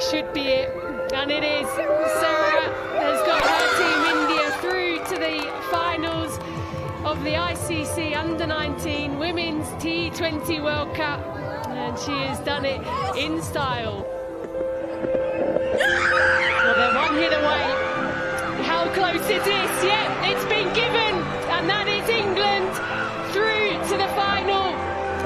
this should be it, and it is. Sarah has got her team India through to the finals of the ICC Under-19 Women's T20 World Cup, and she has done it in style. Well, they're one hit away. How close is this? Yeah, it's been given, and that is England through to the final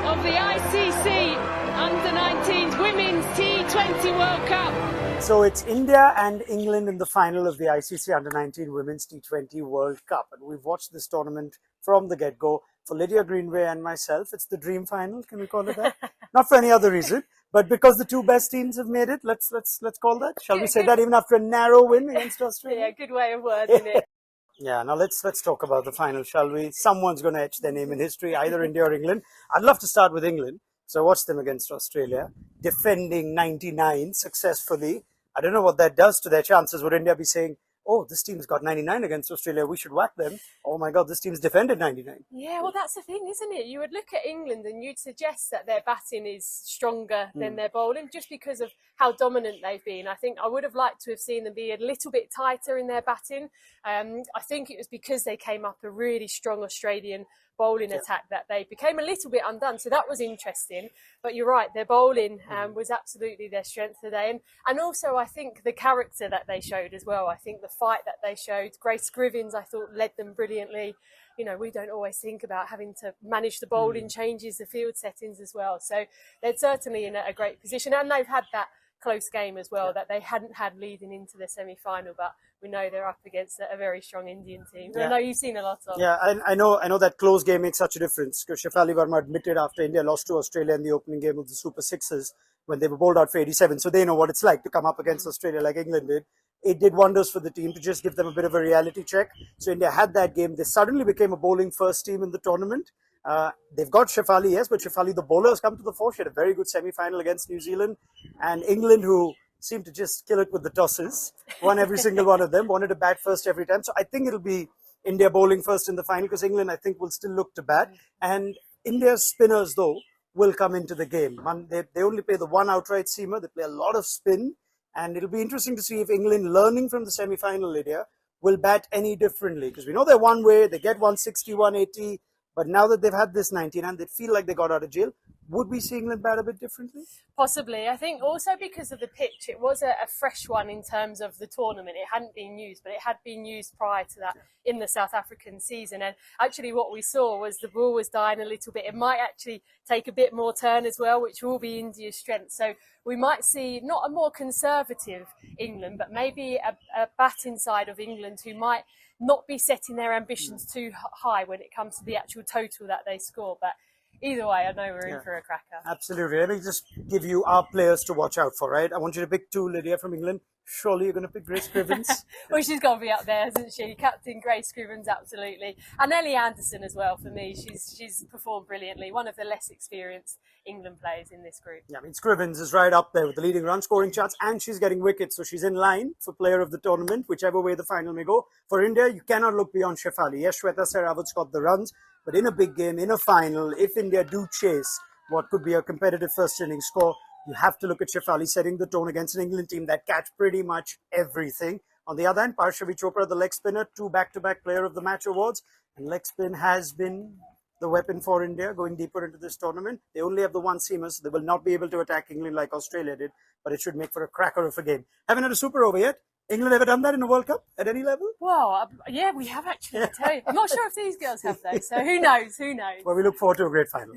of the ICC Under-19s Women's T20 World Cup. So it's India and England in the final of the ICC Under-19 Women's T20 World Cup. And we've watched this tournament from the get-go. For Lydia Greenway and myself, it's the dream final, can we call it that? Not for any other reason, but because the two best teams have made it, let's call that. Shall we say that even after a narrow win against Australia? Yeah, good way of wording it. Yeah, now let's talk about the final, shall we? Someone's going to etch their name in history, either India or England. I'd love to start with England. So I watched them against Australia, defending 99 successfully. I don't know what that does to their chances. Would India be saying, oh, this team's got 99 against Australia, we should whack them? Oh my God, this team's defended 99. Yeah, well, that's the thing, isn't it? You would look at England and you'd suggest that their batting is stronger than their bowling, just because of how dominant they've been. I think I would have liked to have seen them be a little bit tighter in their batting. I think it was because they came up a really strong Australian bowling attack that they became a little bit undone. So that was interesting. But you're right, their bowling was absolutely their strength today. And also, I think the character that they showed as well. I think the fight that they showed. Grace Scrivens, I thought, led them brilliantly. You know, we don't always think about having to manage the bowling changes, the field settings as well. So they're certainly in a great position. And they've had that close game as well that they hadn't had leading into the semi-final, but we know they're up against a very strong Indian team. I know you've seen a lot of. Yeah, I know that close game makes such a difference, because Shefali Verma admitted after India lost to Australia in the opening game of the Super Sixes when they were bowled out for 87, so they know what it's like to come up against Australia like England did. It did wonders for the team to just give them a bit of a reality check. So India had that game. They suddenly became a bowling first team in the tournament. They've got Shefali, yes, but Shefali, the bowler, has come to the fore. She had a very good semi-final against New Zealand. And England, who seemed to just kill it with the tosses, won every single one of them, wanted to bat first every time. So I think it'll be India bowling first in the final, because England, I think, will still look to bat. And India's spinners, though, will come into the game. They only play the one outright seamer. They play a lot of spin. And it'll be interesting to see if England, learning from the semi-final, Lydia, will bat any differently. Because we know they're one way, they get 160, 180. But now that they've had this 99, they feel like they got out of jail. Would we see England bat a bit differently? Possibly. I think also because of the pitch, it was a fresh one in terms of the tournament. It hadn't been used, but it had been used prior to that in the South African season. And actually what we saw was the ball was dying a little bit. It might actually take a bit more turn as well, which will be India's strength. So we might see not a more conservative England, but maybe a batting side of England who might not be setting their ambitions too high when it comes to the actual total that they score. But either way, I know we're in for a cracker. Absolutely. Let me just give you our players to watch out for, right? I want you to pick two, Lydia, from England. Surely you're going to pick Grace Scrivens? Well, she's got to be up there, hasn't she? Captain Grace Scrivens, absolutely. And Ellie Anderson as well, for me. She's performed brilliantly. One of the less experienced England players in this group. Yeah, I mean, Scrivens is right up there with the leading run scoring chance, and she's getting wickets. So she's in line for player of the tournament, whichever way the final may go. For India, you cannot look beyond Shefali. Yes, Shweta Sehrawat's got the runs, but in a big game, in a final, if India do chase what could be a competitive first innings score, you have to look at Shefali setting the tone against an England team that catch pretty much everything. On the other hand, Parshavi Chopra, the leg spinner, 2 back-to-back player of the match awards. And leg spin has been the weapon for India going deeper into this tournament. They only have the one seamer, so they will not be able to attack England like Australia did. But it should make for a cracker of a game. Haven't had a super over yet. England ever done that in a World Cup at any level? Well, yeah, we have actually. I tell you. I'm not sure if these girls have though. So who knows? Who knows? Well, we look forward to a great final.